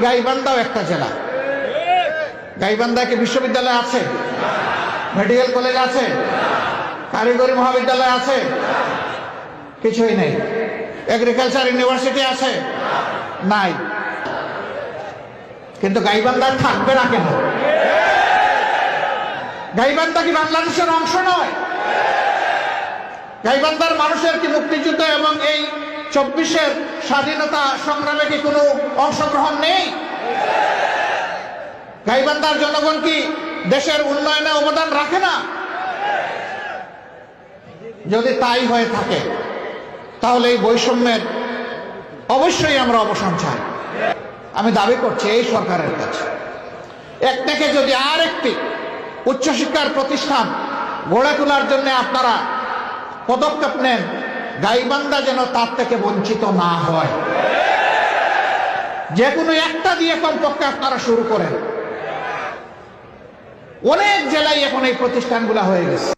গাইবান্ধাও একটা জেলা। গাইবান্ধায় কি বিশ্ববিদ্যালয় আছে? মেডিকেল কলেজ আছে? কারিগরি মহাবিদ্যালয় আছে? কিছুই নেই। এগ্রিকালচার ইউনিভার্সিটি আছে? নাই। কিন্তু গাইবান্ধায় থাকবে না কেন? গাইবান্ধা কি বাংলাদেশের অংশ নয়? গাইবান্ধার মানুষের কি মুক্তিযুদ্ধ এবং এই 24-এর স্বাধীনতা সংগ্রামে কি কোনো অংশগ্রহণ নেই? গাইবান্ধার জনগণ কি দেশের উন্নয়নে অবদান রাখে না? যদি তাই হয়ে থাকে তাহলে এই বৈষম্যের অবশ্যই আমরা অবসান চাই। আমি দাবি করছি এই সরকারের কাছে, এক থেকে যদি আর একটি উচ্চশিক্ষার প্রতিষ্ঠান গড়ে তোলার জন্য আপনারা পদক্ষেপ নেন, গাইবান্ধা যেন তার থেকে বঞ্চিত না হয়। যে কোনো একটা দিয়ে কমপক্ষে আপনারা শুরু করেন। অনেক জেলায় এখন এই প্রতিষ্ঠানগুলো হয়ে গেছে।